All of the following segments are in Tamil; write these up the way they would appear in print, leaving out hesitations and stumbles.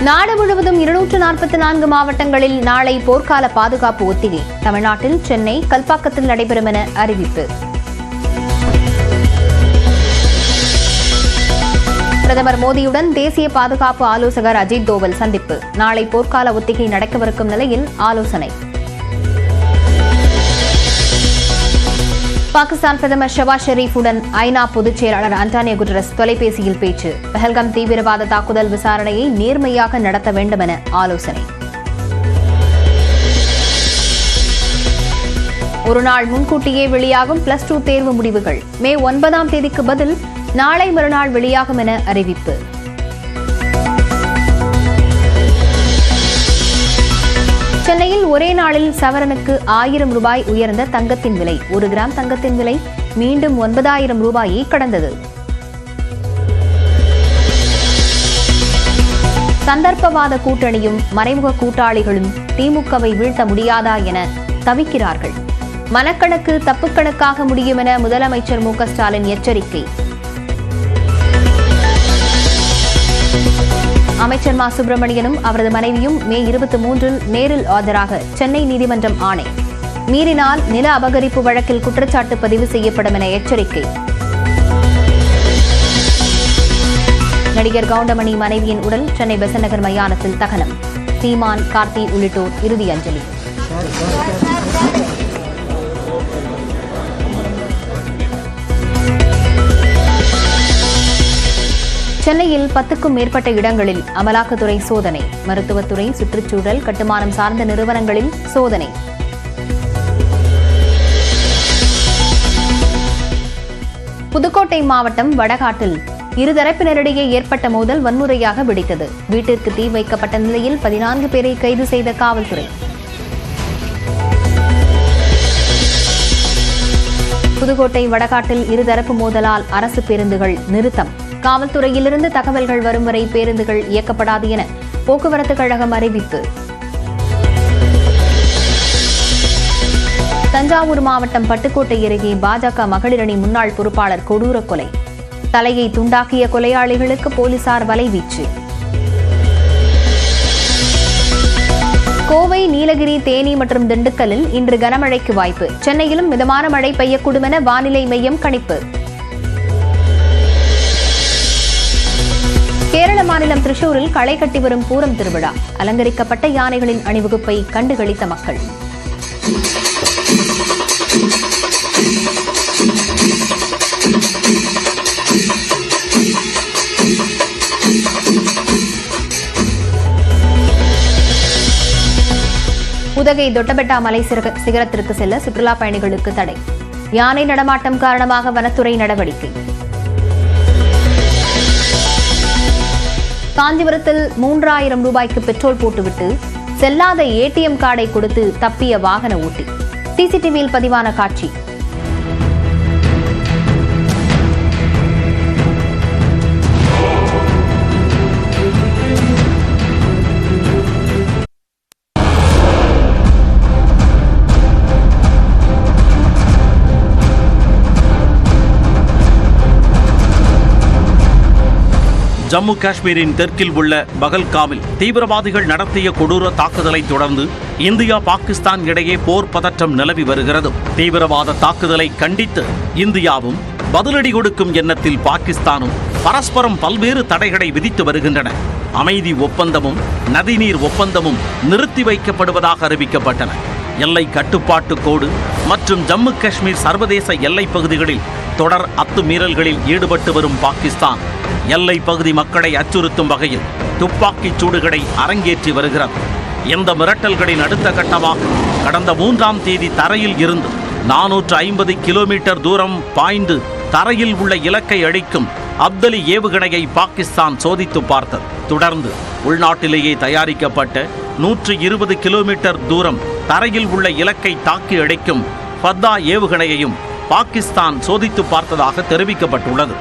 நாடு முழுவதும் 244 மாவட்டங்களில் நாளை போர்க்கால பாதுகாப்பு ஒத்திகை. தமிழ்நாட்டில் சென்னை, கல்பாக்கத்தில் நடைபெறும் என அறிவிப்பு. பிரதமர் மோடியுடன் தேசிய பாதுகாப்பு ஆலோசகர் அஜித் தோவல் சந்திப்பு. நாளை போர்க்கால ஒத்திகை நடக்கவிருக்கும் நிலையில் ஆலோசனை. பாகிஸ்தான் பிரதமர் ஷவாஸ் ஷெரீஃபுடன் ஐநா பொதுச் செயலாளர் அன்டானியோ குட்டரஸ் தொலைபேசியில் பேச்சு. பஹல்காம் தீவிரவாத தாக்குதல் விசாரணையை நேர்மையாக நடத்த வேண்டும் என ஆலோசனை. ஒருநாள் முன்கூட்டியே வெளியாகும் +2 தேர்வு முடிவுகள். மே 9ஆம் தேதிக்கு பதில் நாளை மறுநாள் வெளியாகும் என அறிவிப்பு. சென்னையில் ஒரே நாளில் சவரனுக்கு 1000 ரூபாய் உயர்ந்த தங்கத்தின் விலை. 1 கிராம் தங்கத்தின் விலை மீண்டும் 9000 ரூபாயை கடந்தது. சந்தர்ப்பவாத கூட்டணியும் மறைமுக கூட்டாளிகளும் திமுகவை வீழ்த்த முடியாதா என தவிக்கிறார்கள். மனக்கணக்கு தப்புக்கணக்காக முடியும் என முதலமைச்சர் மு க ஸ்டாலின் எச்சரிக்கை. அமைச்சர் மா சுப்பிரமணியனும் அவரது மனைவியும் மே 23இல் நேரில் ஆஜராக சென்னை நீதிமன்றம் ஆணை. மீறினால் நில அபகரிப்பு வழக்கில் குற்றச்சாட்டு பதிவு செய்யப்படும் என எச்சரிக்கை. நடிகர் கவுண்டமணி மனைவியின் உடல் சென்னை பெசன்ட் நகர் மயானத்தில் தகனம். சீமான், கார்த்தி உள்ளிட்டோர் இறுதி அஞ்சலி. சென்னையில் 10க்கும் மேற்பட்ட இடங்களில் அமலாக்கத்துறை சோதனை. மருத்துவத்துறை, சுற்றுச்சூழல், கட்டுமானம் சார்ந்த நிறுவனங்களில் சோதனை. புதுக்கோட்டை மாவட்டம் வடகாட்டில் இருதரப்பினரிடையே ஏற்பட்ட மோதல் வன்முறையாக வெடித்தது. வீட்டிற்கு தீ வைக்கப்பட்ட நிலையில் 14 பேரை கைது செய்த காவல்துறை. புதுக்கோட்டை வடகாட்டில் இருதரப்பு மோதலால் அரசு பேருந்துகள் நிறுத்தம். காவல்துறையிலிருந்து தகவல்கள் வரும் வரை பேருந்துகள் இயக்கப்படாது என போக்குவரத்து கழகம் அறிவிப்பு. தஞ்சாவூர் மாவட்டம் பட்டுக்கோட்டை அருகே பாஜக மகளிரணி முன்னாள் பொறுப்பாளர் கொடூர கொலை. தலையை துண்டாக்கிய கொலையாளிகளுக்கு போலீசார் வலைவீச்சு. கோவை, நீலகிரி, தேனி மற்றும் திண்டுக்கல்லில் இன்று கனமழைக்கு வாய்ப்பு. சென்னையிலும் மிதமான மழை பெய்யக்கூடும் என வானிலை மையம் கணிப்பு. கேரள மாநிலம் திரிசூரில் களை கட்டி வரும் பூரம் திருவிழா. அலங்கரிக்கப்பட்ட யானைகளின் அணிவகுப்பை கண்டுகளித்த மக்கள். உதகை தொட்டபெட்டா மலை சிகரத்திற்கு செல்ல சுற்றுலா பயணிகளுக்கு தடை. யானை நடமாட்டம் காரணமாக வனத்துறை நடவடிக்கை. காஞ்சிபுரத்தில் 3000 ரூபாய்க்கு பெட்ரோல் போட்டுவிட்டு செல்லாத ATM கார்டை கொடுத்து தப்பிய வாகன ஓட்டி. சிசிடிவியில் பதிவான காட்சி. ஜம்மு காஷ்மீரின் தெற்கில் உள்ள பஹல்காமில் தீவிரவாதிகள் நடத்திய கொடூர தாக்குதலை தொடர்ந்து இந்தியா, பாகிஸ்தான் இடையே போர் பதற்றம் நிலவி வருகிறது. தீவிரவாத தாக்குதலை கண்டித்து இந்தியாவும் பதிலடி கொடுக்கும் எண்ணத்தில் பாகிஸ்தானும் பரஸ்பரம் பல்வேறு தடைகளை விதித்து வருகின்றன. அமைதி ஒப்பந்தமும் நதிநீர் ஒப்பந்தமும் நிறுத்தி வைக்கப்படுவதாக அறிவிக்கப்பட்டன. எல்லை கட்டுப்பாட்டு கோடு மற்றும் ஜம்மு காஷ்மீர் சர்வதேச எல்லைப் பகுதிகளில் தொடர் அத்துமீறல்களில் ஈடுபட்டு வரும் பாகிஸ்தான் எல்லை பகுதி மக்களை அச்சுறுத்தும் வகையில் துப்பாக்கிச் சூடுகளை அரங்கேற்றி வருகிறது. இந்த மிரட்டல்களின் அடுத்த கட்டமாக கடந்த 3ஆம் தேதி தரையில் இருந்து 450 கிலோமீட்டர் தூரம் பாய்ந்து தரையில் உள்ள இலக்கை அழிக்கும் அப்தலி ஏவுகணையை பாகிஸ்தான் சோதித்து பார்த்தது. தொடர்ந்து உள்நாட்டிலேயே தயாரிக்கப்பட்ட 120 கிலோமீட்டர் தூரம் தரையில் உள்ள இலக்கை தாக்கி அழிக்கும் ஃபத்தா ஏவுகணையையும் பாகிஸ்தான் சோதித்து பார்த்ததாக தெரிவிக்கப்பட்டுள்ளது.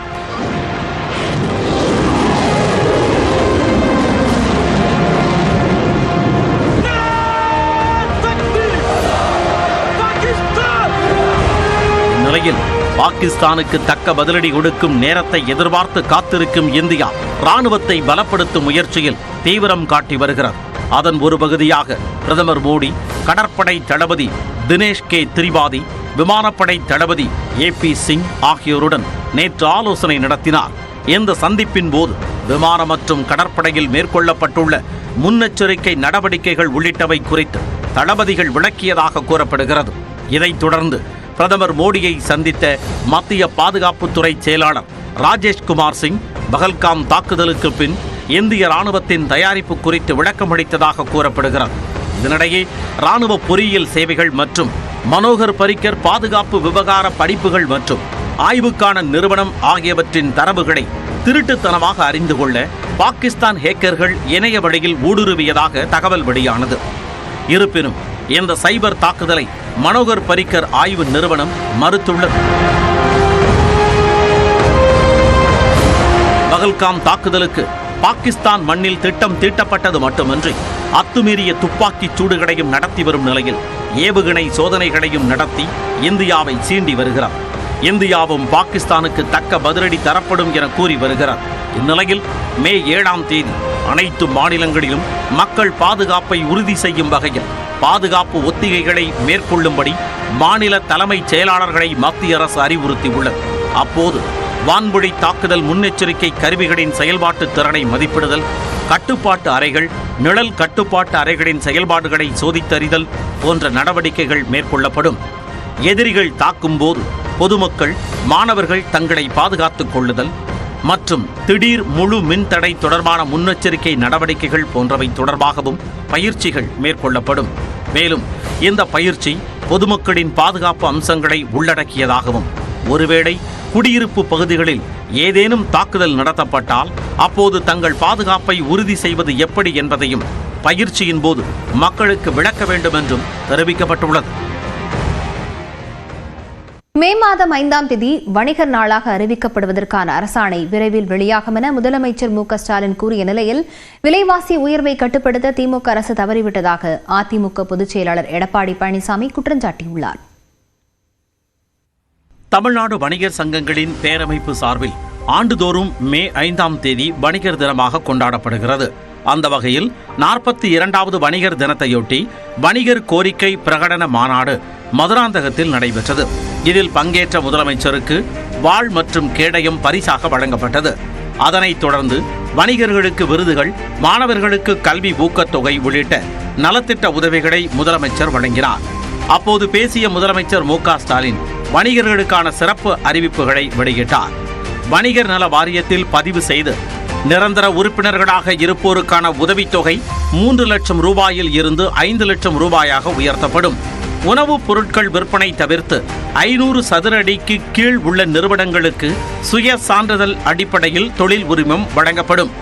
இந்நிலையில் பாகிஸ்தானுக்கு தக்க பதிலடி கொடுக்கும் நேரத்தை எதிர்பார்த்து காத்திருக்கும் இந்தியா ராணுவத்தை பலப்படுத்தும் முயற்சியில் தீவிரம் காட்டி வருகிறது. அதன் ஒரு பகுதியாக பிரதமர் மோடி கடற்படை தளபதி தினேஷ் கே திரிபாதி, விமானப்படை தளபதி AP சிங் ஆகியோருடன் நேற்று ஆலோசனை நடத்தினார். இந்த சந்திப்பின் போது விமான மற்றும் கடற்படையில் மேற்கொள்ளப்பட்டுள்ள முன்னெச்சரிக்கை நடவடிக்கைகள் உள்ளிட்டவை குறித்து தளபதிகள் விளக்கியதாக கூறப்படுகிறது. இதைத் தொடர்ந்து பிரதமர் மோடியை சந்தித்த மத்திய பாதுகாப்புத்துறை செயலாளர் ராஜேஷ்குமார் சிங் பகல்காம் தாக்குதலுக்கு பின் இந்திய ராணுவத்தின் தயாரிப்பு குறித்து விளக்கமளித்ததாக கூறப்படுகிறது. இதனிடையே ராணுவ பொறியியல் சேவைகள் மற்றும் மனோகர் பரிக்கர் பாதுகாப்பு விவகார படிப்புகள் மற்றும் ஆய்வுக்கான நிறுவனம் ஆகியவற்றின் தரவுகளை திருட்டுத்தனமாக அறிந்து கொள்ள பாகிஸ்தான் ஹேக்கர்கள் இணைய வழியில் ஊடுருவியதாக தகவல் வெளியானது. இருப்பினும் இந்த சைபர் தாக்குதலை மனோகர் பரிக்கர் ஆய்வு நிறுவனம் மறுத்துள்ளது. பகல்காம் தாக்குதலுக்கு பாகிஸ்தான் மண்ணில் திட்டம் தீட்டப்பட்டது மட்டுமின்றி அத்துமீறிய துப்பாக்கிச் சூடுகளையும் நடத்தி வரும் நிலையில் ஏவுகணை சோதனைகளையும் நடத்தி இந்தியாவை சீண்டி வருகிறார். இந்தியாவும் பாகிஸ்தானுக்கு தக்க பதிலடி தரப்படும் என கூறி வருகிறார். இந்நிலையில் மே 7ஆம் தேதி அனைத்து மாநிலங்களிலும் மக்கள் பாதுகாப்பை உறுதி செய்யும் வகையில் பாதுகாப்பு ஒத்திகைகளை மேற்கொள்ளும்படி மாநில தலைமைச் செயலாளர்களை மத்திய அரசு அறிவுறுத்தியுள்ளது. அப்போது வான்வழி தாக்குதல் முன்னெச்சரிக்கை கருவிகளின் செயல்பாட்டு திறனை மதிப்பிடுதல், கட்டுப்பாட்டு அறைகள், நிழல் கட்டுப்பாட்டு அறைகளின் செயல்பாடுகளை சோதித்தறிதல் போன்ற நடவடிக்கைகள் மேற்கொள்ளப்படும். எதிரிகள் தாக்கும் போது பொதுமக்கள், மாணவர்கள் தங்களை பாதுகாத்துக் கொள்ளுதல் மற்றும் திடீர் முழு மின்தடை தொடர்பான முன்னெச்சரிக்கை நடவடிக்கைகள் போன்றவை தொடர்பாகவும் பயிற்சிகள் மேற்கொள்ளப்படும். மேலும் இந்த பயிற்சி பொதுமக்களின் பாதுகாப்பு அம்சங்களை உள்ளடக்கியதாகவும், ஒருவேளை குடியிருப்பு பகுதிகளில் ஏதேனும் தாக்குதல் நடத்தப்பட்டால் அப்போது தங்கள் பாதுகாப்பை உறுதி செய்வது எப்படி என்பதையும் பயிற்சியின் போது மக்களுக்கு விளக்க வேண்டும் என்றும் தெரிவிக்கப்பட்டுள்ளது. மே மாதம் 5ஆம் தேதி வணிகர் நாளாக அறிவிக்கப்படுவதற்கான அரசாணை விரைவில் வெளியாகும் என முதலமைச்சர் மு.க.ஸ்டாலின் கூறிய நிலையில் விலைவாசி உயர்வை கட்டுப்படுத்த திமுக அரசு தவறிவிட்டதாக அதிமுக பொதுச் செயலாளர் எடப்பாடி பழனிசாமி குற்றம் சாட்டியுள்ளார். தமிழ்நாடு வணிகர் சங்கங்களின் பேரமைப்பு சார்பில் ஆண்டுதோறும் மே 5ஆம் தேதி வணிகர் தினமாக கொண்டாடப்படுகிறது. அந்த வகையில் 42வது வணிகர் தினத்தையொட்டி வணிகர் கோரிக்கை பிரகடன மாநாடு மதுராந்தகத்தில் நடைபெற்றது. இதில் பங்கேற்ற முதலமைச்சருக்கு வாள் மற்றும் கேடயம் பரிசாக வழங்கப்பட்டது. அதனைத் தொடர்ந்து வணிகர்களுக்கு விருதுகள், மாணவர்களுக்கு கல்வி ஊக்கத்தொகை உள்ளிட்ட நலத்திட்ட உதவிகளை முதலமைச்சர் வழங்கினார். அப்போது பேசிய முதலமைச்சர் மு.க.ஸ்டாலின் வணிகர்களுக்கான சிறப்பு அறிவிப்புகளை வெளியிட்டார். வணிகர் நல வாரியத்தில் பதிவு செய்து நிரந்தர உறுப்பினர்களாக இருப்போருக்கான உதவித்தொகை 3 லட்சம் ரூபாயில் இருந்து 5 லட்சம் ரூபாயாக உயர்த்தப்படும். உணவுப் பொருட்கள் விற்பனை தவிர்த்து 500 சதுர அடிக்கு கீழ் உள்ள நிறுவனங்களுக்கு சுய சான்றிதழ் அடிப்படையில் தொழில் உரிமம் வழங்கப்படும்.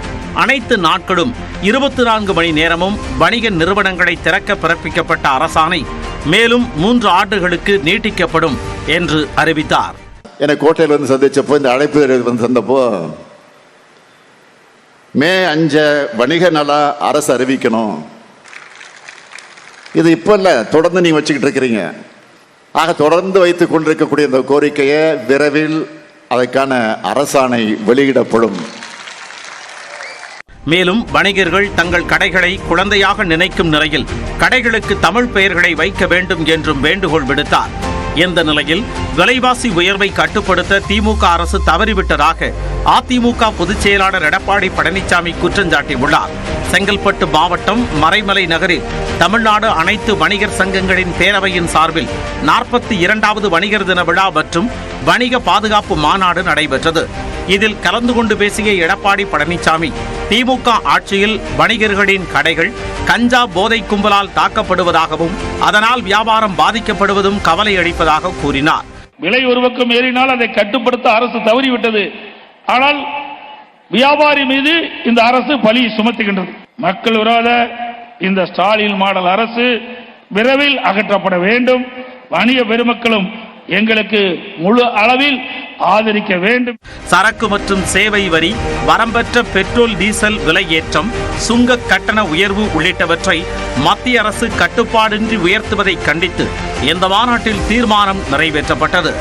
அனைத்து நாட்களும் 24 மணி நேரமும் வணிக நிறுவனங்களை திறக்க பிறப்பிக்கப்பட்ட அரசாணை மேலும் 3 ஆண்டுகளுக்கு நீட்டிக்கப்படும் என்று அறிவித்தார். என்னை கோட்டையில் வந்து சந்திச்சப்போ, இந்த அழைப்பு வந்து சந்தப்போ, மே 5 வணிக நல அரசு அறிவிக்கணும். இது இப்போ இல்லை, தொடர்ந்து நீங்க வச்சுக்கிட்டு இருக்கிறீங்க. ஆக தொடர்ந்து வைத்துக் கொண்டிருக்கக்கூடிய இந்த கோரிக்கையை விரைவில் அதற்கான அரசாணை வெளியிடப்படும். மேலும் வணிகர்கள் தங்கள் கடைகளை குழந்தையாக நினைக்கும் நிலையில் கடைகளுக்கு தமிழ் பெயர்களை வைக்க வேண்டும் என்றும் வேண்டுகோள் விடுத்தார். இந்த நிலையில் விலைவாசி உயர்வை கட்டுப்படுத்த திமுக அரசு தவறிவிட்டதாக அதிமுக பொதுச் செயலாளர் எடப்பாடி பழனிசாமி குற்றம் சாட்டியுள்ளார். செங்கல்பட்டு மாவட்டம் மறைமலை நகரில் தமிழ்நாடு அனைத்து வணிகர் சங்கங்களின் பேரவையின் சார்பில் 42வது வணிகர் தின விழா மற்றும் வணிக பாதுகாப்பு மாநாடு நடைபெற்றது. இதில் கலந்து கொண்டு பேசிய எடப்பாடி பழனிசாமி, திமுக ஆட்சியில் வணிகர்களின் கடைகள் கஞ்சா போதை கும்பலால் தாக்கப்படுவதாகவும் அதனால் வியாபாரம் பாதிக்கப்படுவதும் கவலை அளிப்பதாக கூறினார். விலை ஒரு பக்கம் ஏறினால் அதை கட்டுப்படுத்த அரசு தவறிவிட்டது. ஆனால் வியாபாரி மீது இந்த அரசு பழி சுமத்துகின்றது. மக்கள் விரோத இந்த ஸ்டாலின் மாடல் அரசு விரைவில் அகற்றப்பட வேண்டும். வணிக பெருமக்களும் எங்களுக்கு முழு அளவில் ஆதரிக்க வேண்டும். சரக்கு மற்றும் சேவை வரி, வரம்பற்ற பெட்ரோல் டீசல் விலை ஏற்றம், சுங்க கட்டண உயர்வு உள்ளிட்டவற்றை மத்திய அரசு கட்டுப்பாடின்றி உயர்த்துவதை கண்டித்து இந்த மாநாட்டில் தீர்மானம் நிறைவேற்றப்பட்டது.